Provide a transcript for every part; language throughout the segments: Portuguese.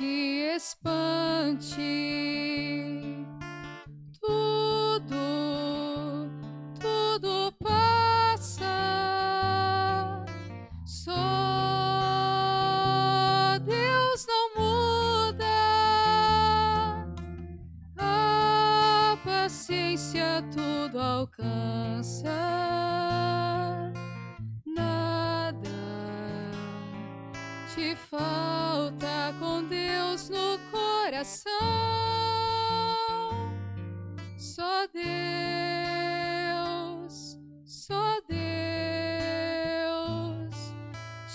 te espante. Tudo passa. Só Deus não muda. A paciência tudo alcança. Nada te falta com Deus no coração. Só Deus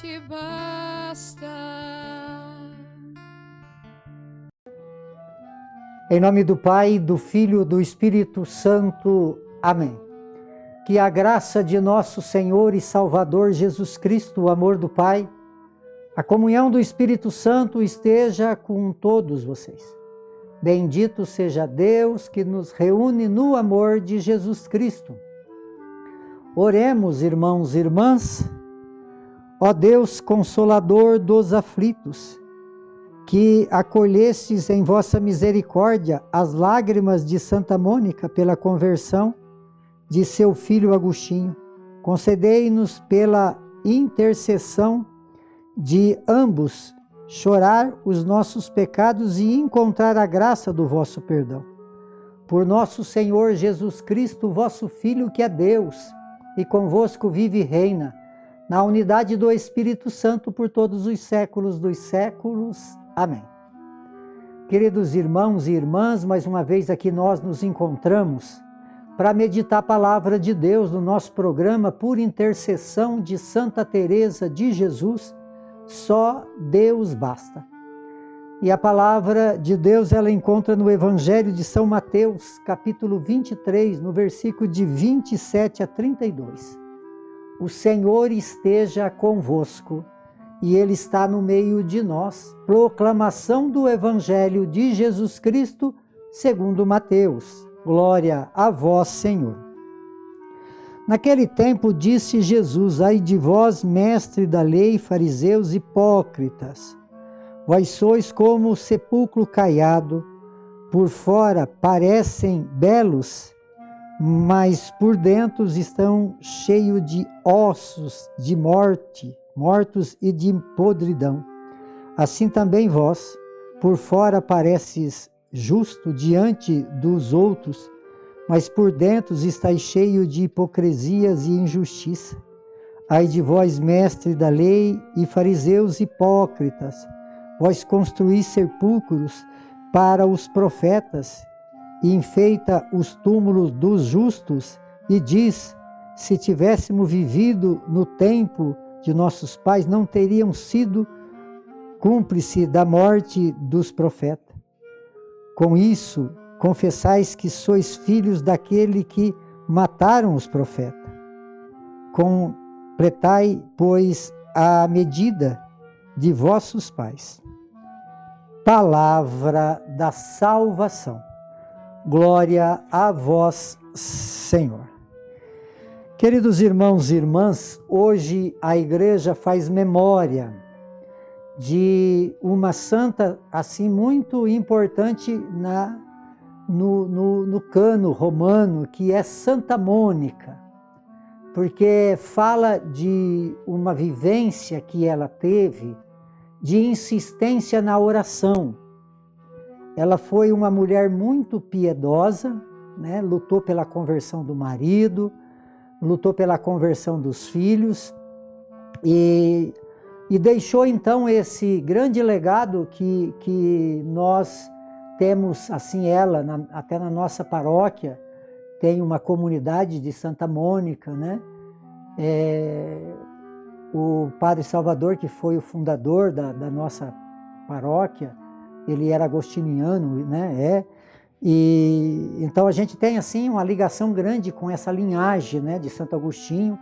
te basta. Em nome do Pai, do Filho e do Espírito Santo. Amém. Que a graça de nosso Senhor e Salvador Jesus Cristo, o amor do Pai, a comunhão do Espírito Santo esteja com todos vocês. Bendito seja Deus que nos reúne no amor de Jesus Cristo. Oremos, irmãos e irmãs. Ó Deus Consolador dos aflitos, que acolhestes em vossa misericórdia as lágrimas de Santa Mônica pela conversão de seu filho Agostinho, concedei-nos pela intercessão de ambos chorar os nossos pecados e encontrar a graça do vosso perdão. Por nosso Senhor Jesus Cristo, vosso Filho, que é Deus, e convosco vive e reina, na unidade do Espírito Santo, por todos os séculos dos séculos. Amém. Queridos irmãos e irmãs, mais uma vez aqui nós nos encontramos para meditar a palavra de Deus no nosso programa por intercessão de Santa Teresa de Jesus. Só Deus basta. E a palavra de Deus ela encontra no Evangelho de São Mateus, capítulo 23, no versículo de 27 a 32. O Senhor esteja convosco, e Ele está no meio de nós. Proclamação do Evangelho de Jesus Cristo, segundo Mateus. Glória a vós, Senhor. Naquele tempo disse Jesus: ai de vós, mestre da lei, fariseus hipócritas, vós sois como o sepulcro caiado, por fora parecem belos, mas por dentro estão cheios de ossos de mortos e de podridão. Assim também vós, por fora pareces justo diante dos outros, mas por dentro estáis cheio de hipocrisias e injustiça. Ai de vós, mestre da lei e fariseus hipócritas, vós construís sepulcros para os profetas, e enfeita os túmulos dos justos, e diz: se tivéssemos vivido no tempo de nossos pais, não teriam sido cúmplice da morte dos profetas. Com isso, confessais que sois filhos daquele que mataram os profetas. Completai, pois, a medida de vossos pais. Palavra da salvação. Glória a vós, Senhor. Queridos irmãos e irmãs, hoje a igreja faz memória de uma santa assim muito importante no cano romano, que é Santa Mônica, porque fala de uma vivência que ela teve de insistência na oração. Ela foi uma mulher muito piedosa, né? Lutou pela conversão do marido, lutou pela conversão dos filhos e deixou então esse grande legado que nós temos, assim, ela, até na nossa paróquia, tem uma comunidade de Santa Mônica, né? O Padre Salvador, que foi o fundador da nossa paróquia, ele era agostiniano, né? E então a gente tem assim uma ligação grande com essa linhagem, né, de Santo Agostinho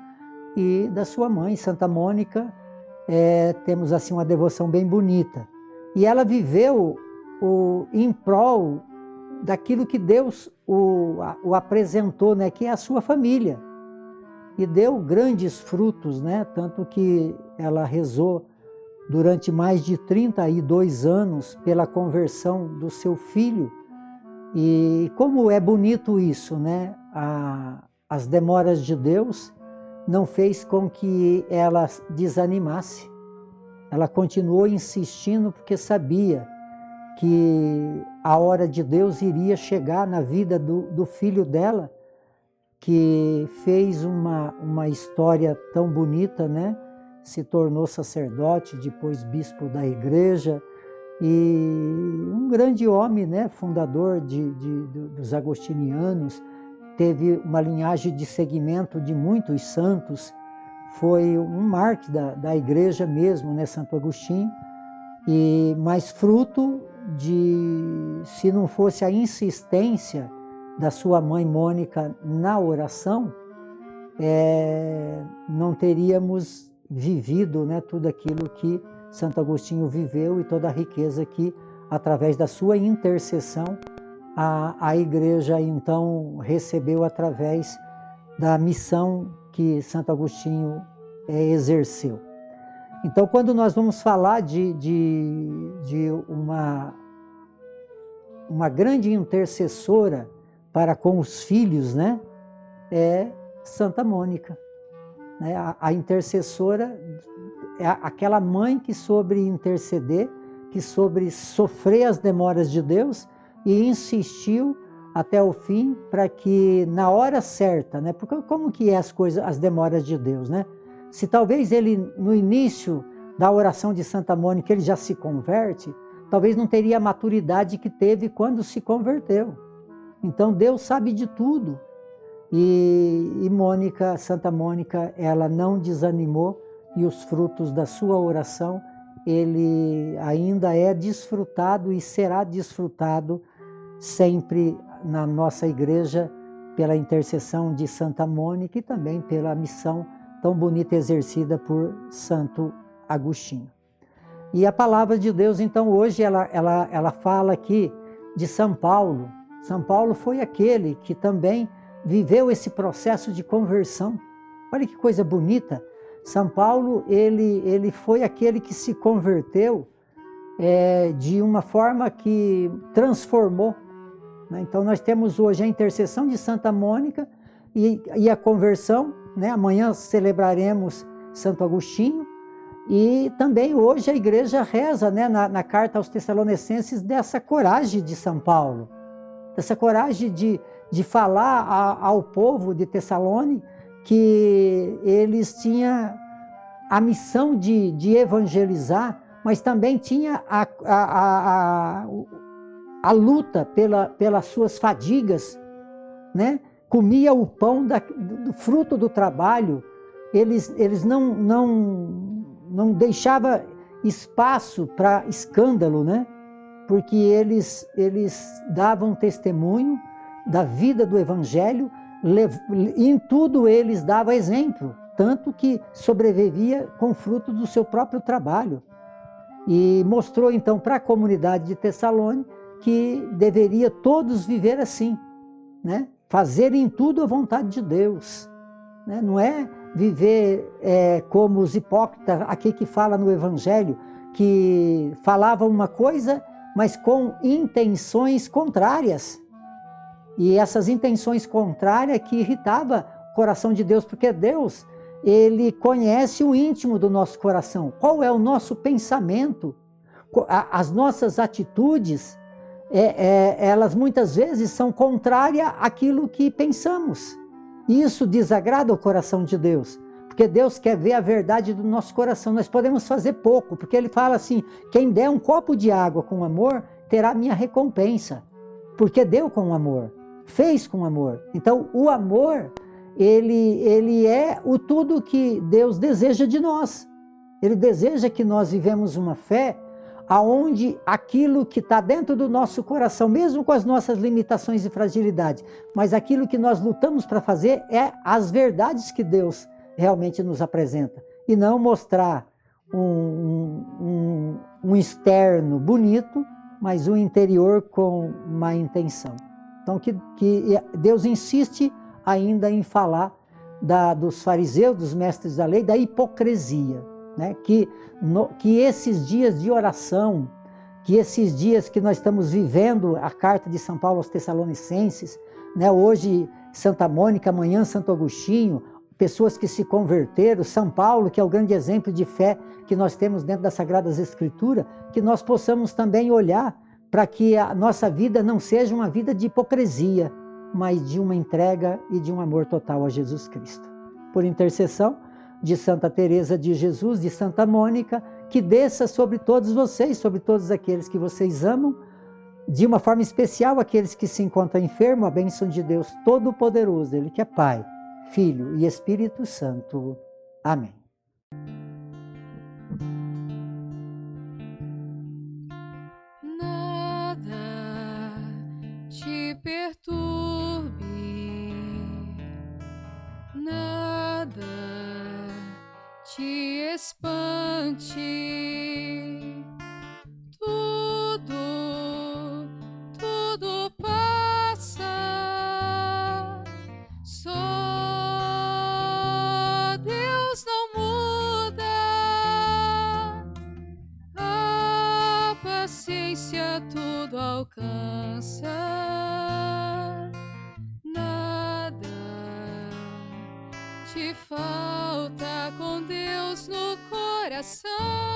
e da sua mãe, Santa Mônica. Temos assim uma devoção bem bonita. E ela viveu em prol daquilo que Deus o apresentou, né, que é a sua família. E deu grandes frutos, né, tanto que ela rezou durante mais de 32 anos pela conversão do seu filho. E como é bonito isso, né? As demoras de Deus não fez com que ela desanimasse. Ela continuou insistindo porque sabia que a hora de Deus iria chegar na vida do filho dela, que fez uma história tão bonita, né? Se tornou sacerdote, depois bispo da igreja, e um grande homem, né? Fundador dos agostinianos, teve uma linhagem de seguimento de muitos santos, foi um mártir da igreja mesmo, né? Santo Agostinho, mas fruto se não fosse a insistência da sua mãe Mônica na oração, não teríamos vivido, né, tudo aquilo que Santo Agostinho viveu e toda a riqueza que, através da sua intercessão, a igreja então recebeu através da missão que Santo Agostinho exerceu. Então, quando nós vamos falar de uma grande intercessora para com os filhos, né, é Santa Mônica. Né? A intercessora é aquela mãe que soube interceder, que soube sofrer as demoras de Deus e insistiu até o fim para que na hora certa, né? Porque como que é as demoras de Deus, né? Se talvez ele, no início da oração de Santa Mônica, ele já se converte, talvez não teria a maturidade que teve quando se converteu. Então Deus sabe de tudo. E Mônica, Santa Mônica, ela não desanimou, e os frutos da sua oração, ele ainda é desfrutado e será desfrutado sempre na nossa igreja pela intercessão de Santa Mônica e também pela missão tão bonita exercida por Santo Agostinho. E a palavra de Deus, então, hoje ela fala aqui de São Paulo. São Paulo foi aquele que também viveu esse processo de conversão. Olha que coisa bonita. São Paulo, ele foi aquele que se converteu de uma forma que transformou. Né? Então, nós temos hoje a intercessão de Santa Mônica e a conversão. Né? Amanhã celebraremos Santo Agostinho. E também hoje a igreja reza, né, na carta aos Tessalonicenses, dessa coragem de São Paulo. Dessa coragem de falar ao povo de Tessalônica que eles tinham a missão de evangelizar, mas também tinha a luta pelas suas fadigas, né? Comia o pão do fruto do trabalho, eles não deixavam espaço para escândalo, né? Porque eles davam testemunho da vida do Evangelho, e em tudo eles davam exemplo, tanto que sobrevivia com fruto do seu próprio trabalho. E mostrou então para a comunidade de Tessalônica que deveria todos viver assim, né? Fazer em tudo a vontade de Deus. Né? Não é viver como os hipócritas, aqui que fala no Evangelho, que falavam uma coisa, mas com intenções contrárias. E essas intenções contrárias que irritavam o coração de Deus, porque Deus, ele conhece o íntimo do nosso coração. Qual é o nosso pensamento? As nossas atitudes, elas muitas vezes são contrárias àquilo que pensamos. E isso desagrada o coração de Deus, porque Deus quer ver a verdade do nosso coração. Nós podemos fazer pouco, porque ele fala assim, quem der um copo de água com amor, terá minha recompensa. Porque deu com amor, fez com amor. Então, o amor, ele é o tudo que Deus deseja de nós. Ele deseja que nós vivemos uma fé aonde aquilo que está dentro do nosso coração, mesmo com as nossas limitações e fragilidades, mas aquilo que nós lutamos para fazer é as verdades que Deus realmente nos apresenta. E não mostrar um externo bonito, mas um interior com má intenção. Então, que Deus insiste ainda em falar dos fariseus, dos mestres da lei, da hipocrisia. né? Que esses dias de oração, que esses dias que nós estamos vivendo a carta de São Paulo aos Tessalonicenses, né? Hoje Santa Mônica, amanhã Santo Agostinho, pessoas que se converteram, São Paulo, que é o grande exemplo de fé que nós temos dentro das Sagradas Escrituras, que nós possamos também olhar para que a nossa vida não seja uma vida de hipocrisia, mas de uma entrega e de um amor total a Jesus Cristo. Por intercessão de Santa Teresa de Jesus, de Santa Mônica, que desça sobre todos vocês, sobre todos aqueles que vocês amam, de uma forma especial aqueles que se encontram enfermos, a bênção de Deus Todo-Poderoso, Ele que é Pai, Filho e Espírito Santo. Amém. Nada te perturbe, nada te espante, tudo passa, só Deus não muda, a paciência tudo alcança, nada te falta com Deus no coração.